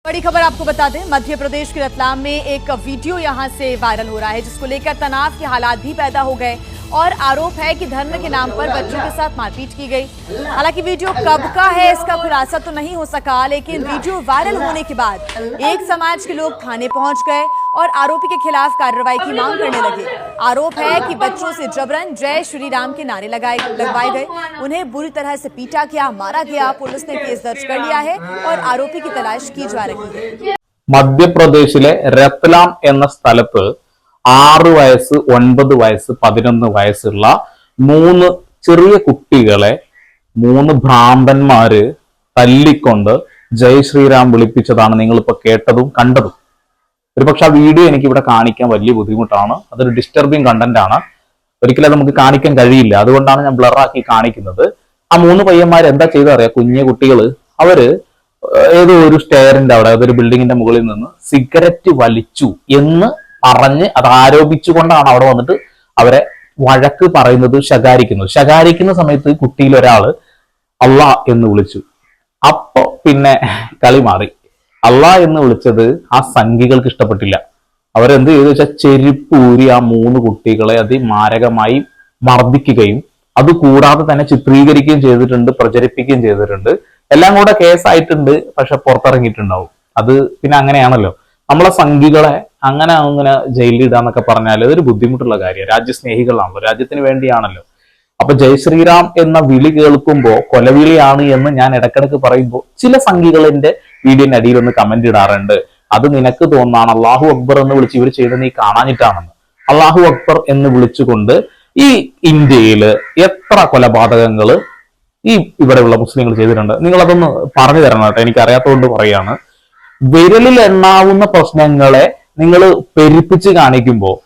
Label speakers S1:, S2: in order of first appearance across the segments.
S1: बड़ी खबर आपको बता दें, मध्य प्रदेश के रतलाम में एक वीडियो यहां से वायरल हो रहा है जिसको लेकर तनाव के हालात भी पैदा हो गए और आरोप है कि धर्म के नाम पर बच्चों के साथ मारपीट की गई। हालांकि वीडियो कब का है इसका खुलासा तो नहीं हो सका, लेकिन वीडियो वायरल होने के बाद एक समाज के लोग थाने पहुंच गए और आरोपी के खिलाफ कार्रवाई की मांग करने लगे। आरोप है कि बच्चों से जबरन जय श्री राम के नारे लगवाए गए, उन्हें बुरी तरह से पीटा गया, मारा गया। पुलिस ने केस दर्ज कर लिया है और आरोपी की तलाश की जा रही है।
S2: മധ്യപ്രദേശിലെ രത്ലാം എന്ന സ്ഥലത്ത് 6 വയസ്സ് 9 വയസ്സ് 11 വയസ്സുള്ള 3 ചെറിയ കുട്ടികളെ 3 ഭ്രാന്തന്മാര് തല്ലിക്കൊണ്ട് ജയ് ശ്രീറാം വിളിപ്പിച്ചതാണ് നിങ്ങളിപ്പോ കേട്ടതും കണ്ടതും. ഒരുപക്ഷെ ആ വീഡിയോ എനിക്ക് ഇവിടെ കാണിക്കാൻ വലിയ ബുദ്ധിമുട്ടാണ്, അതൊരു ഡിസ്റ്റർബിങ് കണ്ടന്റ് ആണ്, ഒരിക്കലും നമുക്ക് കാണിക്കാൻ കഴിയില്ല. അതുകൊണ്ടാണ് ഞാൻ ബ്ലറാക്കി കാണിക്കുന്നത്. ആ 3 പയ്യന്മാർ എന്താ ചെയ്തറിയാം, കുഞ്ഞു കുട്ടികള് അവര് ഏതോ ഒരു സ്റ്റെയറിന്റെ അവിടെ അതൊരു ബിൽഡിങ്ങിന്റെ മുകളിൽ നിന്ന് സിഗരറ്റ് വലിച്ചു എന്ന് പറഞ്ഞ് അത് ആരോപിച്ചുകൊണ്ടാണ് അവിടെ വന്നിട്ട് അവരെ വഴക്ക് പറയുന്നത്, ശകാരിക്കുന്ന സമയത്ത് കുട്ടിയിൽ ഒരാള് അള്ളാ എന്ന് വിളിച്ചു. അപ്പൊ പിന്നെ കളി മാറി. അള്ളാ എന്ന് വിളിച്ചത് ആ സംഘികൾക്ക് ഇഷ്ടപ്പെട്ടില്ല. അവരെന്ത് ചെയ്തു വെച്ചാൽ ചെരുപ്പ് ഊരി ആ 3 കുട്ടികളെ അതിമാരകമായി മർദ്ദിക്കുകയും അതുകൂടാതെ തന്നെ ചിത്രീകരിക്കുകയും ചെയ്തിട്ടുണ്ട്, പ്രചരിപ്പിക്കുകയും ചെയ്തിട്ടുണ്ട്. എല്ലാം കൂടെ കേസായിട്ടുണ്ട്, പക്ഷെ പുറത്തിറങ്ങിയിട്ടുണ്ടാവും. അത് പിന്നെ അങ്ങനെയാണല്ലോ, നമ്മളെ സംഘികളെ അങ്ങനെ ജയിലിൽ ഇടാന്നൊക്കെ പറഞ്ഞാൽ അതൊരു ബുദ്ധിമുട്ടുള്ള കാര്യം. രാജ്യസ്നേഹികളാണല്ലോ, രാജ്യത്തിന് വേണ്ടിയാണല്ലോ. അപ്പൊ ജയ് ശ്രീറാം എന്ന വിളി കേൾക്കുമ്പോ കൊലവിളിയാണ് എന്ന് ഞാൻ ഇടക്കിടക്ക് പറയുമ്പോൾ ചില സംഘികളിന്റെ വീഡിയോന്റെ അടിയിൽ ഒന്ന് കമന്റ് ഇടാറുണ്ട്, അത് നിനക്ക് തോന്നാണ് അള്ളാഹു അക്ബർ എന്ന് വിളിച്ച് ഇവർ ചെയ്ത് നീ കാണാഞ്ഞിട്ടാണെന്ന്. അള്ളാഹു അക്ബർ എന്ന് വിളിച്ചുകൊണ്ട് ഈ ഇന്ത്യയില് എത്ര കൊലപാതകങ്ങള് ഈ ഇവിടെയുള്ള മുസ്ലിങ്ങൾ ചെയ്തിട്ടുണ്ട്, നിങ്ങളതൊന്ന് പറഞ്ഞു തരണം കേട്ടോ, എനിക്കറിയാത്തതുകൊണ്ട് പറയാണ്. വിരലിൽ എണ്ണാവുന്ന പ്രശ്നങ്ങളെ നിങ്ങൾ പെരുപ്പിച്ച് കാണിക്കുമ്പോൾ,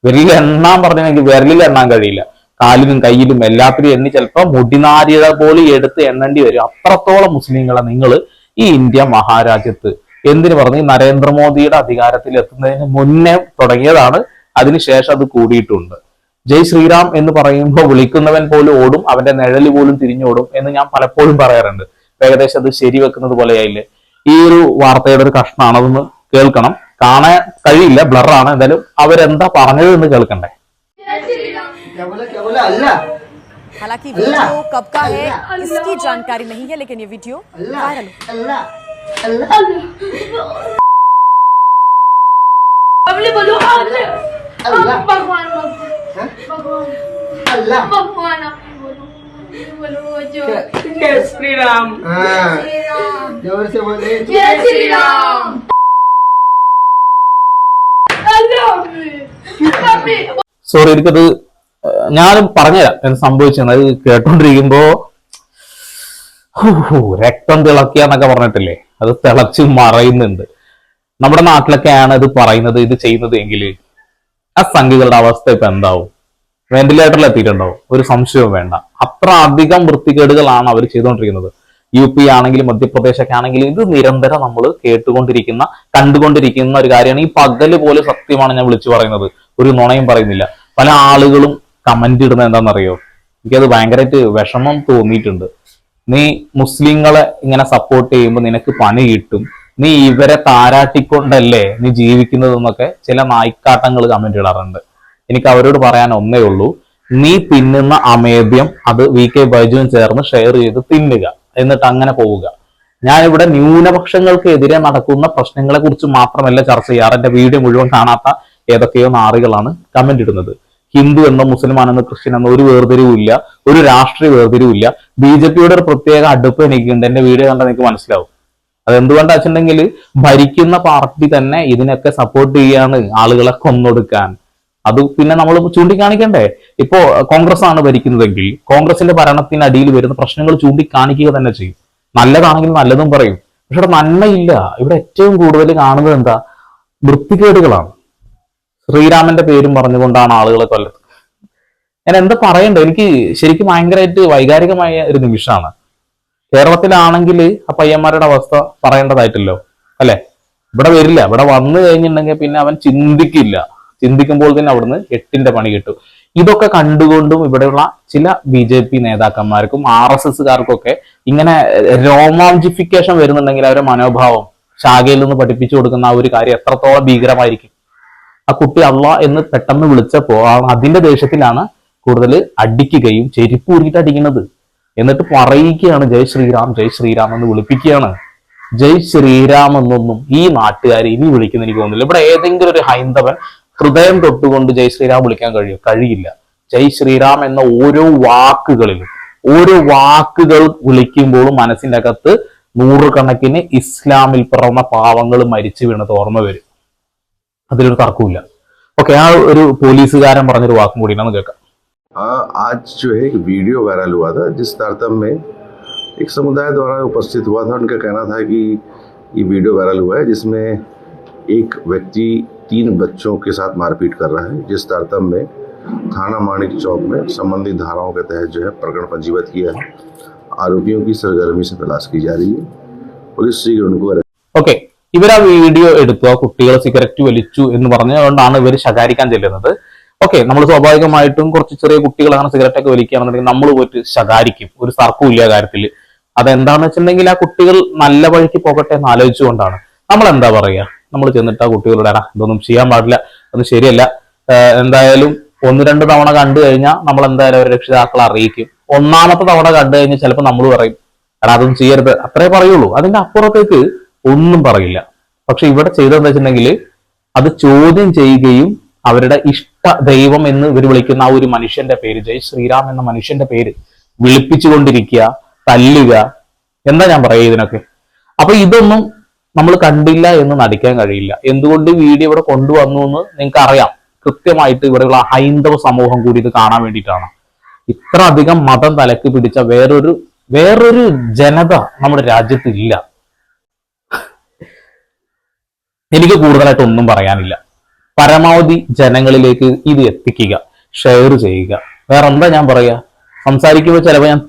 S2: വിരലിൽ എണ്ണാൻ പറഞ്ഞെങ്കിൽ വിരലിൽ എണ്ണാൻ കഴിയില്ല, കാലിലും കയ്യിലും എല്ലാത്തിലും എണ്ണി ചിലപ്പോൾ മുടിനാരിഴ പോലെ എടുത്ത് എണ്ണേണ്ടി വരും. അത്രത്തോളം മുസ്ലിങ്ങളെ നിങ്ങൾ ഈ ഇന്ത്യ മഹാരാജ്യത്ത് എന്തിനു പറഞ്ഞ് നരേന്ദ്രമോദിയുടെ അധികാരത്തിൽ എത്തുന്നതിന് മുന്നേ തുടങ്ങിയതാണ്, അതിനുശേഷം അത് കൂടിയിട്ടുണ്ട്. ജയ് ശ്രീറാം എന്ന് പറയുമ്പോൾ വിളിക്കുന്നവൻ പോലും ഓടും, അവന്റെ നിഴല് പോലും തിരിഞ്ഞോടും എന്ന് ഞാൻ പലപ്പോഴും പറയാറുണ്ട്. ഏകദേശം അത് ശരിവെക്കുന്നത് പോലെയായില്ലേ. ഈ ഒരു വാർത്തയുടെ ഒരു കഷ്ണമാണ്, അതൊന്ന് കേൾക്കണം. കാണാൻ കഴിയില്ല, ബ്ലറാണ്. എന്തായാലും അവരെന്താ പറഞ്ഞത് എന്ന് കേൾക്കണ്ടേ.
S1: हालांकि वीडियो कब का है इसकी जानकारी नहीं है, लेकिन ये वीडियो वायरल
S3: भगवान जय श्री राम, जोर से बोले जय श्री राम।
S2: സോറി, എനിക്കത് ഞാനും പറഞ്ഞുതരാം എന്ന് സംഭവിച്ചത്. അത് കേട്ടോണ്ടിരിക്കുമ്പോ രക്തം തിളക്കിയാന്നൊക്കെ പറഞ്ഞിട്ടില്ലേ, അത് തിളച്ച് മറയുന്നുണ്ട്. നമ്മുടെ നാട്ടിലൊക്കെയാണ് ഇത് പറയുന്നത്, ഇത് ചെയ്യുന്നത് എങ്കിൽ ആ സംഘികളുടെ അവസ്ഥ ഇപ്പൊ എന്താവും? വെന്റിലേറ്ററിൽ എത്തിയിട്ടുണ്ടാവും, ഒരു സംശയവും വേണ്ട. അത്ര അധികം വൃത്തികേടുകളാണ് അവർ ചെയ്തുകൊണ്ടിരിക്കുന്നത്. UP ആണെങ്കിലും മധ്യപ്രദേശൊക്കെ ആണെങ്കിലും ഇത് നിരന്തരം നമ്മൾ കേട്ടുകൊണ്ടിരിക്കുന്ന കണ്ടുകൊണ്ടിരിക്കുന്ന ഒരു കാര്യമാണ്. ഈ പകല് പോലെ സത്യമാണ് ഞാൻ വിളിച്ചു പറയുന്നത്, ഒരു നുണയും പറയുന്നില്ല. പല ആളുകളും കമന്റ് ഇടുന്നത് എന്താണെന്നറിയോ, എനിക്കത് ഭയങ്കരമായിട്ട് വിഷമം തോന്നിയിട്ടുണ്ട്. നീ മുസ്ലിങ്ങളെ ഇങ്ങനെ സപ്പോർട്ട് ചെയ്യുമ്പോൾ നിനക്ക് പണി കിട്ടും, നീ ഇവരെ താരാട്ടിക്കൊണ്ടല്ലേ നീ ജീവിക്കുന്നതെന്നൊക്കെ ചില നായ്ക്കാട്ടങ്ങൾ കമന്റ് ഇടാറുണ്ട്. എനിക്ക് അവരോട് പറയാൻ ഒന്നേ ഉള്ളൂ, നീ തിന്നുന്ന അമേദ്യം അത് VK ബൈജുവും ചേർന്ന് ഷെയർ ചെയ്ത് തിന്നുക, എന്നിട്ട് അങ്ങനെ പോവുക. ഞാനിവിടെ ന്യൂനപക്ഷങ്ങൾക്ക് എതിരെ നടക്കുന്ന പ്രശ്നങ്ങളെ കുറിച്ച് മാത്രമല്ല ചർച്ച ചെയ്യാറ്. എന്റെ വീഡിയോ മുഴുവൻ കാണാത്ത ഏതൊക്കെയോ നാറികളാണ് കമന്റ് ഇടുന്നത്. ഹിന്ദു എന്നോ മുസ്ലിമാനെന്നോ ക്രിസ്ത്യൻ എന്നോ ഒരു വേർതിരിവില്ല, ഒരു രാഷ്ട്രീയ വേർതിരിവില്ല. BJPയുടെ ഒരു പ്രത്യേക അടുപ്പ് എനിക്കുണ്ട്, എന്റെ വീഡിയോ കണ്ടാൽ എനിക്ക് മനസ്സിലാവും. അതെന്തുകൊണ്ടാ വെച്ചിട്ടുണ്ടെങ്കിൽ ഭരിക്കുന്ന പാർട്ടി തന്നെ ഇതിനൊക്കെ സപ്പോർട്ട് ചെയ്യാണ് ആളുകളെ കൊന്നൊടുക്കാൻ. അത് പിന്നെ നമ്മൾ ചൂണ്ടിക്കാണിക്കണ്ടേ? ഇപ്പോ കോൺഗ്രസ് ആണ് ഭരിക്കുന്നതെങ്കിൽ കോൺഗ്രസിന്റെ ഭരണത്തിനടിയിൽ വരുന്ന പ്രശ്നങ്ങൾ ചൂണ്ടിക്കാണിക്കുക തന്നെ ചെയ്യും. നല്ലതാണെങ്കിൽ നല്ലതും പറയും, പക്ഷെ ഇവിടെ നന്മയില്ല. ഇവിടെ ഏറ്റവും കൂടുതൽ കാണുന്നത് എന്താ? വൃത്തികേടുകളാണ്. ശ്രീരാമന്റെ പേരും പറഞ്ഞുകൊണ്ടാണ് ആളുകളെ കൊല്ലുന്നത്. ഞാൻ എന്താ പറയണ്ടേ, എനിക്ക് ശരിക്കും ഭയങ്കരമായിട്ട് വൈകാരികമായ ഒരു നിമിഷമാണ്. കേരളത്തിലാണെങ്കിൽ ആ പയ്യന്മാരുടെ അവസ്ഥ പറയേണ്ടതായിട്ടല്ലോ അല്ലെ. ഇവിടെ വരില്ല, ഇവിടെ വന്നു കഴിഞ്ഞിട്ടുണ്ടെങ്കിൽ പിന്നെ അവൻ ചിന്തിക്കുമ്പോൾ തന്നെ അവിടുന്ന് 8ന്റെ പണി കിട്ടും. ഇതൊക്കെ കണ്ടുകൊണ്ടും ഇവിടെയുള്ള ചില BJP നേതാക്കന്മാർക്കും RSSകാർക്കും ഒക്കെ ഇങ്ങനെ രോമാഞ്ചിഫിക്കേഷൻ വരുന്നുണ്ടെങ്കിൽ അവരുടെ മനോഭാവം ശാഖയിൽ നിന്ന് പഠിപ്പിച്ചു കൊടുക്കുന്ന ആ ഒരു കാര്യം എത്രത്തോളം ഭീകരമായിരിക്കും. ആ കുട്ടി അള്ളാ എന്ന് പെട്ടെന്ന് വിളിച്ചപ്പോ അതിന്റെ ദേഷ്യത്തിലാണ് കൂടുതൽ അടിക്കുകയും ചെരുപ്പ് ഊരിയിട്ട് അടിക്കുന്നത്. എന്നിട്ട് പറയുകയാണ് ജയ് ശ്രീറാം ജയ് ശ്രീറാം എന്ന് വിളിപ്പിക്കുകയാണ്. ജയ് ശ്രീറാം എന്നൊന്നും ഈ നാട്ടുകാർ ഇനി വിളിക്കുന്ന എനിക്ക് തോന്നുന്നില്ല. ഇവിടെ ഏതെങ്കിലും ഒരു ഹൈന്ദവൻ ഹൃദയം തൊട്ടുകൊണ്ട് ജയ് ശ്രീറാം വിളിക്കാൻ കഴിയില്ല. ജയ് ശ്രീറാം എന്ന ഓരോ വാക്കുകളിലും ഓരോ വാക്കുകൾ വിളിക്കുമ്പോഴും മനസ്സിന്റെ അകത്ത് നൂറുകണക്കിന് ഇസ്ലാമിൽ പിറന്ന പാവങ്ങൾ മരിച്ചു വീണത് ഓർമ്മ വരും. അതിലൊരു തർക്കമില്ല. ഓക്കെ, ആ ഒരു പോലീസുകാരൻ പറഞ്ഞൊരു വാക്കും കൂടി നമുക്ക് കേൾക്കാം.
S4: आज जो है एक वीडियो वायरल हुआ था जिस तारतम्य में एक समुदाय द्वारा उपस्थित हुआ था। उनका कहना था कि ये वीडियो वायरल हुआ है जिसमें एक व्यक्ति 3 बच्चों के साथ मारपीट कर रहा है, जिस तारतम्य में थाना माणिक चौक में संबंधित धाराओं के तहत जो है प्रकरण पंजीबद्ध किया है। आरोपियों की सरगर्मी से तलाश की जा रही है। पुलिस शीघ्र उनको
S2: ഓക്കെ, ഇവർ ആ വീഡിയോ എടുത്തു, ആ കുട്ടികൾ സിഗരറ്റ് വലിച്ചു എന്ന് പറഞ്ഞുകൊണ്ടാണ് ഇവർ ശകാരിക്കാൻ ചെല്ലുന്നത്. ഓക്കെ, നമ്മൾ സ്വാഭാവികമായിട്ടും കുറച്ച് ചെറിയ കുട്ടികൾ അങ്ങനെ സിഗരറ്റ് ഒക്കെ വലിക്കുകയാണെന്നുണ്ടെങ്കിൽ നമ്മൾ പോയിട്ട് ശകാരിക്കും, ഒരു തർക്കവും ഇല്ല കാര്യത്തിൽ. അതെന്താണെന്ന് വെച്ചിട്ടുണ്ടെങ്കിൽ ആ കുട്ടികൾ നല്ല വഴിക്ക് പോകട്ടെ എന്ന് ആലോചിച്ചുകൊണ്ടാണ്. നമ്മൾ എന്താ പറയുക, നമ്മൾ ചെന്നിട്ട് ആ കുട്ടികളോട് ഇതൊന്നും ചെയ്യാൻ പാടില്ല, അത് ശരിയല്ല, എന്തായാലും 1-2 തവണ കണ്ടു കഴിഞ്ഞാൽ നമ്മൾ എന്തായാലും അവരുടെ രക്ഷിതാക്കളെ അറിയിക്കും. 1ാമത്തെ തവണ കണ്ടു കഴിഞ്ഞാൽ ചിലപ്പോൾ നമ്മൾ പറയും അതൊന്നും ചെയ്യരുത്, അത്രേ പറയുള്ളൂ. അതിന്റെ അപ്പുറത്തേക്ക് ഒന്നും പറയില്ല. പക്ഷെ ഇവിടെ ചെയ്തതെന്ന് വെച്ചിട്ടുണ്ടെങ്കിൽ അത് ചോദ്യം ചെയ്യുകയും അവരുടെ ഇഷ്ട ദൈവം എന്ന് ഇവർ വിളിക്കുന്ന ആ ഒരു മനുഷ്യന്റെ പേര്, ജയ് ശ്രീറാം എന്ന മനുഷ്യന്റെ പേര് വിളിപ്പിച്ചുകൊണ്ടിരിക്കുക, തല്ലുക, എന്താ ഞാൻ പറയുക ഇതിനൊക്കെ. അപ്പൊ ഇതൊന്നും നമ്മൾ കണ്ടില്ല എന്ന് നടിക്കാൻ കഴിയില്ല. എന്തുകൊണ്ട് വീഡിയോ ഇവിടെ കൊണ്ടുവന്നു എന്ന് നിങ്ങൾക്ക് അറിയാം. കൃത്യമായിട്ട് ഇവിടെയുള്ള ഹൈന്ദവ സമൂഹം കൂടി ഇത് കാണാൻ വേണ്ടിയിട്ടാണ്. ഇത്ര അധികം മതം തലക്ക് പിടിച്ച വേറൊരു ജനത നമ്മുടെ രാജ്യത്ത് ഇല്ല. എനിക്ക് കൂടുതലായിട്ട് ഒന്നും പറയാനില്ല. പരമാവധി ജനങ്ങളിലേക്ക് ഇത് എത്തിക്കുക, ഷെയർ ചെയ്യുക. വേറെ എന്താ ഞാൻ പറയാ, സംസാരിക്കുമ്പോൾ ചിലപ്പോൾ ഞാൻ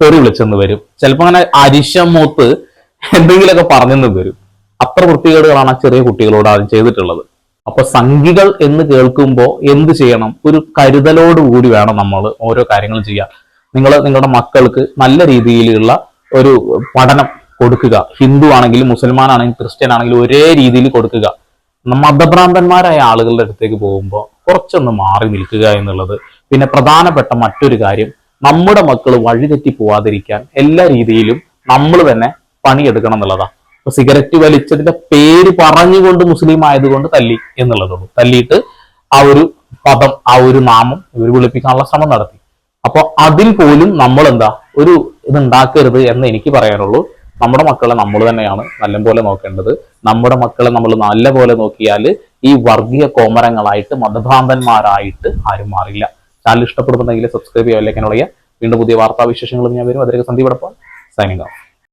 S2: തെറി വിളിച്ചെന്ന് വരും, ചിലപ്പോൾ അങ്ങനെ അരിശം മൂത്ത് എന്തെങ്കിലുമൊക്കെ പറഞ്ഞെന്ന് വരും. അത്ര വൃത്തികേടുകളാണ് ആ ചെറിയ കുട്ടികളോട് ആദ്യം ചെയ്തിട്ടുള്ളത്. അപ്പൊ സംഘികൾ എന്ന് കേൾക്കുമ്പോൾ എന്ത് ചെയ്യണം, ഒരു കരുതലോടുകൂടി വേണം നമ്മൾ ഓരോ കാര്യങ്ങൾ ചെയ്യാൻ. നിങ്ങളുടെ മക്കൾക്ക് നല്ല രീതിയിലുള്ള ഒരു പഠനം കൊടുക്കുക. ഹിന്ദു ആണെങ്കിലും മുസൽമാൻ ആണെങ്കിലും ക്രിസ്ത്യൻ ആണെങ്കിലും ഒരേ രീതിയിൽ കൊടുക്കുക. മതഭ്രാന്തന്മാരായ ആളുകളുടെ അടുത്തേക്ക് പോകുമ്പോൾ കുറച്ചൊന്ന് മാറി നിൽക്കുക എന്നുള്ളത്. പിന്നെ പ്രധാനപ്പെട്ട മറ്റൊരു കാര്യം, നമ്മുടെ മക്കൾ വഴിതെറ്റി പോവാതിരിക്കാൻ എല്ലാ രീതിയിലും നമ്മൾ തന്നെ പണിയെടുക്കണം എന്നുള്ളതാണ്. ഇപ്പൊ സിഗരറ്റ് വലിച്ചതിന്റെ പേര് പറഞ്ഞുകൊണ്ട് മുസ്ലിം ആയതുകൊണ്ട് തല്ലി എന്നുള്ളതുള്ളൂ. തല്ലിയിട്ട് ആ ഒരു പദം, ആ ഒരു നാമം ഇവർ വിളിപ്പിക്കാനുള്ള ശ്രമം നടത്തി. അപ്പൊ അതിൽ പോലും നമ്മൾ ഒരു ഇതുണ്ടാക്കരുത് എന്ന് എനിക്ക് പറയാനുള്ളൂ. നമ്മുടെ മക്കളെ നമ്മൾ തന്നെയാണ് നല്ലപോലെ നോക്കേണ്ടത്. നമ്മുടെ മക്കളെ നമ്മൾ നല്ലപോലെ നോക്കിയാൽ ഈ വർഗീയ കോമരങ്ങളായിട്ട് മതഭ്രാന്തന്മാരായിട്ട് ആരും മാറില്ല. ചാനൽ ഇഷ്ടപ്പെടുന്നുണ്ടെങ്കിൽ സബ്സ്ക്രൈബ് ചെയ്യുക, ലൈക്ക് ചെയ്യുക. വീണ്ടും പുതിയ വാർത്താവിശേഷങ്ങളും ഞാൻ വരും. അതിലേക്ക് സന്ദീപ് എടപ്പാൾ സൈനിങ് ഓഫ്.